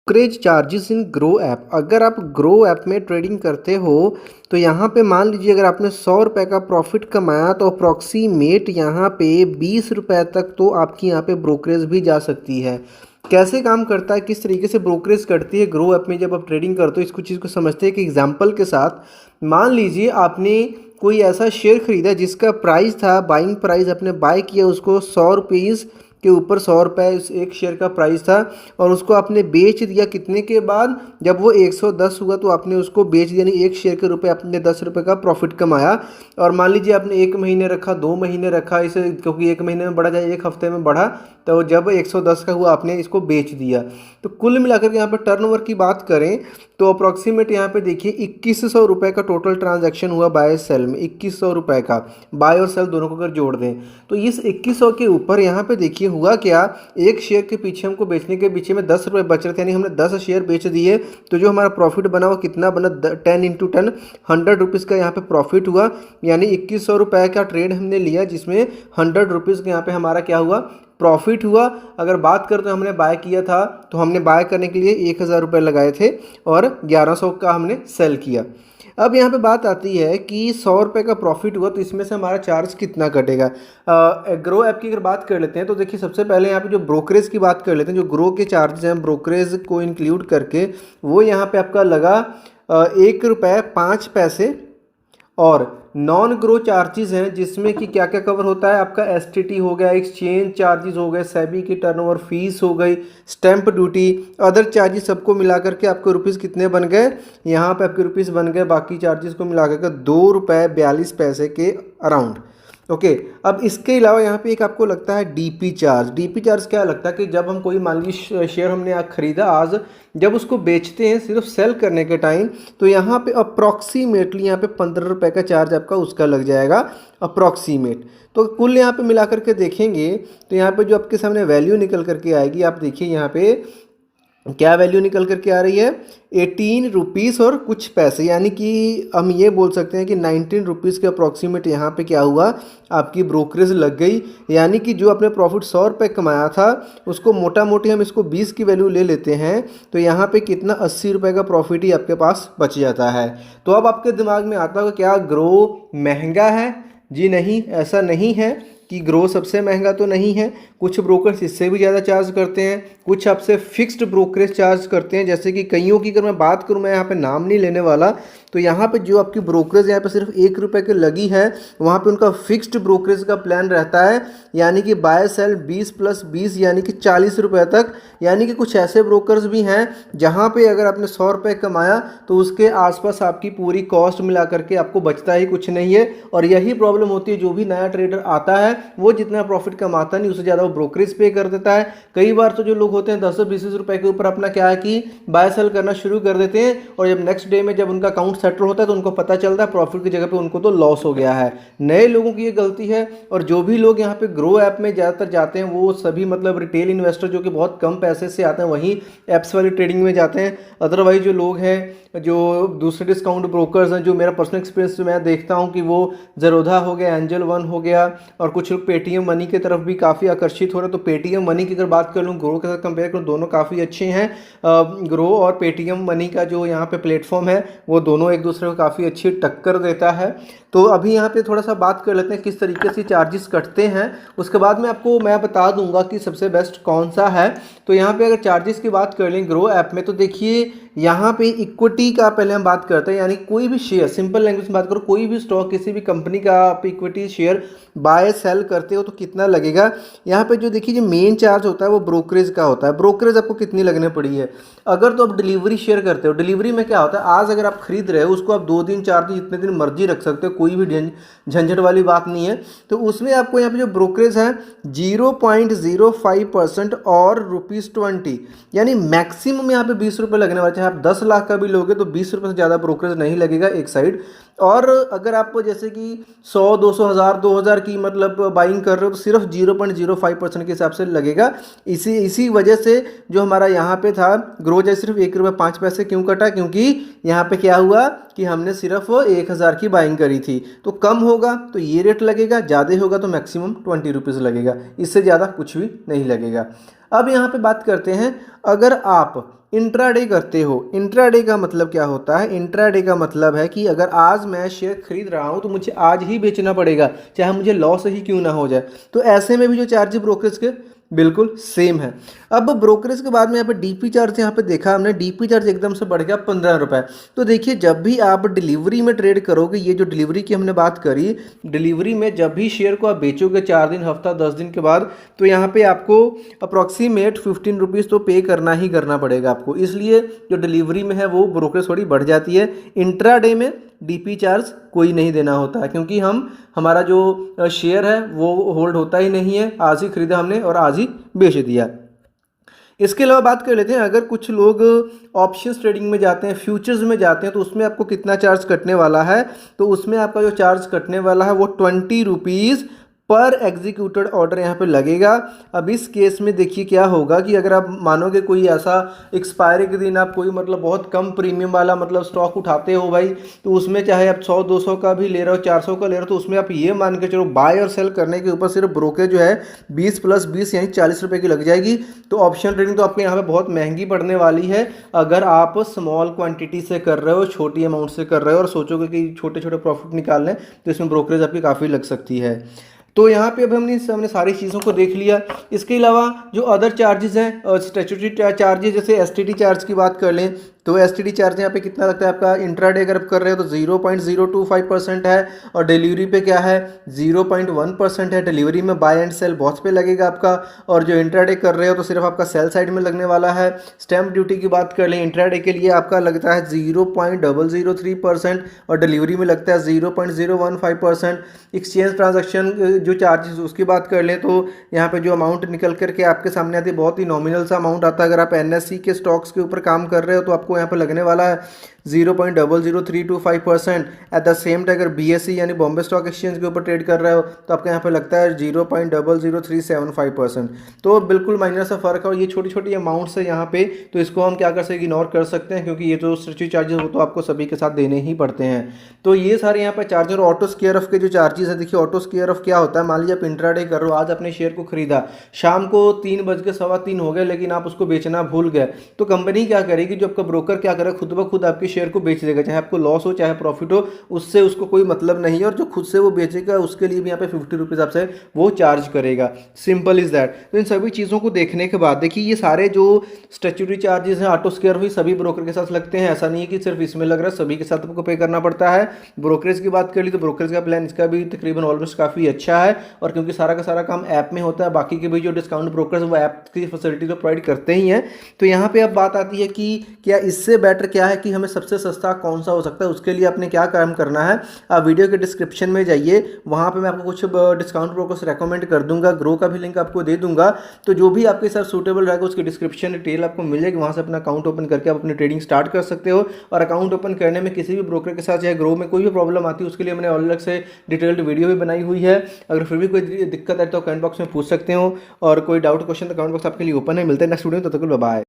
Brokerage charges इन grow app. अगर आप grow app में ट्रेडिंग करते हो तो यहाँ पे मान लीजिए अगर आपने 100 रुपये का प्रॉफिट कमाया तो अप्रॉक्सीमेट यहाँ पे 20 रुपये तक तो आपकी यहाँ पे ब्रोकरेज भी जा सकती है। कैसे काम करता है, किस तरीके से ब्रोकरेज करती है ग्रो ऐप में जब आप ट्रेडिंग करते हो, इसको चीज़ को समझते हैं कि एग्जाम्पल के साथ। मान लीजिए आपने कोई ऐसा शेयर खरीदा जिसका प्राइस था, बाइंग प्राइस आपने बाय किया उसको 100 रुपीज़ के ऊपर, 100 रुपये उस एक शेयर का प्राइस था और उसको आपने बेच दिया कितने के बाद, जब वो 110 हुआ तो आपने उसको बेच दिया, यानी एक शेयर के रुपए आपने 10 रुपये का प्रॉफिट कमाया। और मान लीजिए आपने 1 महीने रखा, 2 महीने रखा इसे, क्योंकि 1 महीने में बढ़ा जाए, 1 हफ्ते में बढ़ा, तो जब 110 का हुआ आपने इसको बेच दिया। तो कुल मिलाकर के यहाँ पर टर्नओवर की बात करें तो अप्रॉक्सीमेट यहाँ पे देखिए 2100 रुपये का टोटल ट्रांजैक्शन हुआ बाय सेल में। 2100 रुपये का बाय और सेल दोनों को अगर जोड़ दें तो इस 2100 के ऊपर यहाँ पे देखिए हुआ क्या, एक शेयर के पीछे हमको बेचने के पीछे में 10 रुपये बच रहे थे, यानी हमने 10 शेयर बेच दिए तो जो हमारा प्रॉफिट बना वो कितना बना, 10 × 10 100 रुपीज़ का यहाँ पे प्रॉफिट हुआ। यानी 2100 रुपये का ट्रेड हमने लिया जिसमें 100 रुपीज़ का यहाँ पे हमारा क्या हुआ, प्रॉफिट हुआ। अगर बात करते हमने बाय किया था तो हमने बाय करने के लिए 1000 रुपये लगाए थे और 1100 का हमने सेल किया। अब यहाँ पे बात आती है कि 100 रुपये का प्रॉफिट हुआ तो इसमें से हमारा चार्ज कितना कटेगा। ग्रो ऐप की अगर बात कर लेते हैं तो देखिए सबसे पहले यहाँ पे जो ब्रोकरेज की बात कर लेते हैं, जो ग्रो के चार्जेस हैं ब्रोकरेज को इंक्लूड करके, वो यहाँ पे आपका लगा 1 रुपये 5 पैसे। और नॉन ग्रो चार्जेस हैं जिसमें कि क्या क्या कवर होता है, आपका एसटीटी हो गया, एक्सचेंज चार्जेस हो गए, सेबी की टर्नओवर फीस हो गई, स्टैंप ड्यूटी, अदर चार्जेस सबको मिला करके आपके रुपीज़ कितने बन गए, यहाँ पे आपके रुपीज़ बन गए बाकी चार्जेस को मिला करके 2 रुपये 42 पैसे के अराउंड। ओके, अब इसके अलावा यहाँ पे एक आपको लगता है डीपी चार्ज। डीपी चार्ज क्या लगता है कि जब हम कोई मान लीजिए शेयर हमने आज खरीदा, आज जब उसको बेचते हैं सिर्फ सेल करने के टाइम, तो यहाँ पे अप्रॉक्सीमेटली यहाँ पे 15 रुपये का चार्ज आपका उसका लग जाएगा अप्रॉक्सीमेट। तो कुल यहाँ पे मिला करके देखेंगे तो यहाँ पे जो आपके सामने वैल्यू निकल करके आएगी, आप देखिए यहाँ पे क्या वैल्यू निकल करके आ रही है, 18 रुपीज़ और कुछ पैसे, यानी कि हम ये बोल सकते हैं कि 19 रुपीज़ के अप्रॉक्सीमेट यहाँ पे क्या हुआ, आपकी ब्रोकरेज लग गई। यानी कि जो आपने प्रॉफिट 100 रुपये कमाया था उसको मोटा मोटी हम इसको 20 की वैल्यू ले लेते हैं तो यहाँ पे कितना 80 रुपये का प्रॉफिट ही आपके पास बच जाता है। तो अब आपके दिमाग में आता होगा क्या ग्रो महंगा है? जी नहीं, ऐसा नहीं है कि ग्रो सबसे महंगा तो नहीं है। कुछ ब्रोकर्स इससे भी ज़्यादा चार्ज करते हैं, कुछ आपसे फिक्स्ड ब्रोकरेज चार्ज करते हैं। जैसे कि कईयों की अगर मैं बात करूं, मैं यहाँ पे नाम नहीं लेने वाला, तो यहाँ पे जो आपकी ब्रोकरेज यहाँ पे सिर्फ 1 रुपये की लगी है, वहाँ पे उनका फिक्स्ड ब्रोकरेज का प्लान रहता है, यानी कि बाय सेल 20 + 20 यानी कि 40 रुपये तक। यानी कि कुछ ऐसे ब्रोकर्स भी हैं जहाँ पे अगर आपने 100 रुपये कमाया तो उसके आसपास आपकी पूरी कॉस्ट मिला करके आपको बचता ही कुछ नहीं है। और यही प्रॉब्लम होती है, जो भी नया ट्रेडर आता है वो जितना प्रॉफिट कमाता नहीं उससे ज़्यादा वो ब्रोकरेज पे कर देता है। कई बार तो जो लोग होते हैं 10-20 रुपये के ऊपर अपना क्या है कि बाय सेल करना शुरू कर देते हैं और जब नेक्स्ट डे में जब उनका अकाउंट सेटल होता है तो उनको पता चलता है प्रॉफिट की जगह पे उनको तो लॉस हो गया है। नए लोगों की ये गलती है। और जो भी लोग यहाँ पे ग्रो ऐप में ज़्यादातर जाते हैं वो सभी मतलब रिटेल इन्वेस्टर जो कि बहुत कम पैसे से आते हैं वहीं ऐप्स वाली ट्रेडिंग में जाते हैं। अदरवाइज जो लोग हैं जो दूसरे डिस्काउंट ब्रोकर्स हैं, जो मेरा पर्सनल एक्सपीरियंस मैं देखता हूँ कि वो ज़रोधा हो गया, एंजल वन हो गया और कुछ लोग पेटीएम मनी की तरफ भी काफ़ी आकर्षित हो रहे हैं। तो पेटीएम मनी की अगर बात कर लूँ ग्रो के साथ कंपेयर करूँ, दोनों काफ़ी अच्छे हैं। ग्रो और पेटीएम मनी का जो यहाँ पे प्लेटफॉर्म है वो दोनों एक दूसरे को काफ़ी अच्छी टक्कर देता है। तो अभी यहाँ पे थोड़ा सा बात कर लेते हैं किस तरीके से चार्जेस कटते हैं, उसके बाद में आपको मैं बता दूंगा कि सबसे बेस्ट कौन सा है। तो यहाँ पे अगर चार्जेस की बात कर लें ग्रो ऐप में तो देखिए यहाँ पे इक्विटी का पहले हम बात करते हैं, यानी कोई भी शेयर, सिंपल लैंग्वेज में बात करो, कोई भी स्टॉक किसी भी कंपनी का आप इक्विटी शेयर बाय सेल करते हो तो कितना लगेगा। यहाँ पे जो देखिए जो मेन चार्ज होता है वो ब्रोकरेज का होता है। ब्रोकरेज आपको कितनी लगने पड़ी है, अगर तो आप डिलीवरी शेयर करते हो, डिलीवरी में क्या होता है, आज अगर आप खरीद रहे हो उसको आप 2 दिन 4 दिन जितने दिन मर्जी रख सकते हो, कोई भी झंझट वाली बात नहीं है। तो उसमें आपको यहाँ पे जो ब्रोकरेज है 0.05% और ₹20, यानी मैक्सिमम यहाँ पे 20 रुपये लगने वाले। चाहे आप 10 लाख का भी लोगे तो 20 रुपये से ज़्यादा ब्रोकरेज नहीं लगेगा एक साइड। और अगर आप जैसे कि 100, 200, 1000, 2000 की मतलब बाइंग कर रहे हो तो सिर्फ 0.05% के हिसाब से लगेगा। इसी वजह से जो हमारा यहाँ पे था ग्रो जैसे सिर्फ 1 रुपये 5 पैसे क्यों कटा, क्योंकि यहाँ पे क्या हुआ कि हमने सिर्फ 1000 की बाइंग करी थी। तो कम होगा तो ये रेट लगेगा, ज़्यादा होगा तो मैक्सिमम 20 रुपीज़ लगेगा, इससे ज़्यादा कुछ भी नहीं लगेगा। अब यहाँ पे बात करते हैं, अगर आप इंट्राडे करते हो, इंट्राडे का मतलब क्या होता है? इंट्राडे का मतलब है कि अगर आज मैं शेयर खरीद रहा हूँ तो मुझे आज ही बेचना पड़ेगा, चाहे मुझे लॉस ही क्यों ना हो जाए। तो ऐसे में भी जो चार्ज ब्रोकरेज के बिल्कुल सेम है। अब ब्रोकरेज के बाद में यहाँ पे डीपी चार्ज यहाँ पे देखा हमने, डीपी चार्ज एकदम से बढ़ गया 15 रुपये। तो देखिए जब भी आप डिलीवरी में ट्रेड करोगे, ये जो डिलीवरी की हमने बात करी, डिलीवरी में जब भी शेयर को आप बेचोगे 4 दिन, हफ्ता, 10 दिन के बाद, तो यहाँ पे आपको अप्रॉक्सीमेट 15 रुपीज़ तो पे करना ही करना पड़ेगा आपको। इसलिए जो डिलीवरी में है वो ब्रोकरेज थोड़ी बढ़ जाती है। इंट्राडे में डीपी चार्ज कोई नहीं देना होता है, क्योंकि हमारा जो शेयर है वो होल्ड होता ही नहीं है, आज ही खरीदा हमने और आज ही बेच दिया। इसके अलावा बात कर लेते हैं, अगर कुछ लोग ऑप्शंस ट्रेडिंग में जाते हैं, फ्यूचर्स में जाते हैं, तो उसमें आपको कितना चार्ज कटने वाला है? तो उसमें आपका जो चार्ज कटने वाला है वो 20 रुपीज़ पर एग्जीक्यूटेड ऑर्डर यहाँ पे लगेगा। अब इस केस में देखिए क्या होगा कि अगर आप मानोगे कोई ऐसा एक्सपायरी के दिन आप कोई मतलब बहुत कम प्रीमियम वाला मतलब स्टॉक उठाते हो भाई, तो उसमें चाहे आप 100-200 का भी ले रहे हो, 400 का ले रहे हो, तो उसमें आप ये मान के चलो बाय और सेल करने के ऊपर सिर्फ ब्रोकरेज जो है 20 + 20 यानी 40 रुपये की लग जाएगी। तो ऑप्शन ट्रेडिंग तो आपको यहाँ पे बहुत महंगी पड़ने वाली है। अगर आप स्मॉल क्वांटिटी से कर रहे हो, छोटी अमाउंट से कर रहे हो और सोचोगे कि छोटे छोटे प्रॉफिट निकाल लें, तो इसमें ब्रोकरेज आपकी काफ़ी लग सकती है। तो यहाँ पे अब हमने सारी चीज़ों को देख लिया। इसके अलावा जो अदर चार्जेस हैं, स्टैट्यूटरी चार्जेस, जैसे एसटीडी चार्ज की बात कर लें, तो एसटीडी चार्ज यहाँ पे कितना लगता है आपका? इंट्राडे अगर आप कर रहे हो तो 0.025% है, और डिलीवरी पे क्या है? 0.1% है। डिलीवरी में बाय एंड सेल बहुत पे लगेगा आपका, और जो इंट्राडे कर रहे हो तो सिर्फ आपका सेल साइड में लगने वाला है। स्टैम्प ड्यूटी की बात कर लें, इंट्राडे के लिए आपका लगता है 0.003%, और डिलीवरी में लगता है 0.015%। एक्सचेंज ट्रांजैक्शन जो चार्जेस उसकी बात कर लें, तो यहाँ पे जो अमाउंट निकल करके आपके सामने आती है बहुत ही नॉमिनल सा अमाउंट आता है। अगर आप एनएससी के स्टॉक्स के ऊपर काम कर रहे हो तो आपको यहाँ पे लगने वाला है 0.00325%। एट द सेम टाइम अगर बीएसई यानी बॉम्बे स्टॉक एक्सचेंज के ऊपर ट्रेड कर रहे हो तो आपको यहाँ पे लगता है 0.00375%। तो बिल्कुल माइनर सा फर्क है, और ये छोटी छोटी अमाउंट्स है यहाँ पे, तो इसको हम क्या कर सकते हैं? इग्नोर कर सकते हैं, क्योंकि ये जो स्टैट्यूटरी चार्जेस वो तो आपको सभी के साथ देने ही पड़ते हैं। तो ये सारे यहाँ पे चार्जर, ऑटो स्केयर ऑफ के जो चार्जेस है, देखिए ऑटो स्केयर ऑफ क्या होता है? मान लीजिए आप इंट्राडे कर रहे हो, आज अपने शेयर को खरीदा, शाम को 3:15 हो गए, लेकिन आप उसको बेचना भूल गए, तो कंपनी क्या करेगी? जो आपका ब्रोकर क्या करेगा? खुद ब खुद आपके शेयर को बेच देगा, चाहे आपको लॉस हो चाहे प्रॉफिट हो, उससे उसको कोई मतलब नहीं है। और जो खुद से वो बेचेगा उसके लिए भी यहाँ पे 50 रुपीज़ आपसे वो चार्ज करेगा। Simple is that. तो इन सभी चीज़ों को देखने के बाद देखिए ये सारे जो स्टैट्यूटरी चार्जेस हैं, ऑटो स्केयर हुई, सभी ब्रोकर के साथ लगते हैं। ऐसा नहीं है कि सिर्फ इसमें लग रहा है, सभी के साथ आपको पे करना पड़ता है। ब्रोकरेज की बात कर ली तो ब्रोकरेज का प्लान इसका भी तकरीबन ऑलमोस्ट काफ़ी अच्छा है, और क्योंकि सारा का सारा काम ऐप में होता है, बाकी के भी जो डिस्काउंट ब्रोकर्स वो ऐप की फैसिलिटी तो प्रोवाइड करते ही हैं। तो यहाँ पे अब बात आती है कि क्या इससे बेटर क्या है, कि हमें सबसे सस्ता कौन सा हो सकता है? उसके लिए आपने क्या काम करना है, आप वीडियो के डिस्क्रिप्शन में जाइए, वहाँ पे मैं आपको कुछ डिस्काउंट ब्रोकर्स रेकमेंड कर दूंगा, ग्रो का भी लिंक आपको दे दूंगा। तो जो भी आपके साथ सूटेबल रहेगा उसकी डिस्क्रिप्शन डिटेल आपको मिलेगी, वहाँ से अपना अकाउंट ओपन करके आप अपनी ट्रेडिंग स्टार्ट कर सकते हो। और अकाउंट ओपन करने में किसी भी ब्रोकर के साथ चाहे ग्रो में कोई भी प्रॉब्लम आती है, उसके लिए मैंने अलग से डिटेल्ड वीडियो भी बनाई हुई है। अगर फिर भी कोई दिक्कत है तो कमेंट बॉक्स में पूछ सकते हो, और कोई डाउट क्वेश्चन तो कमेंट बॉक्स आपके लिए ओपन है। मिलते हैं नेक्स्ट वीडियो में, तब तक बाय।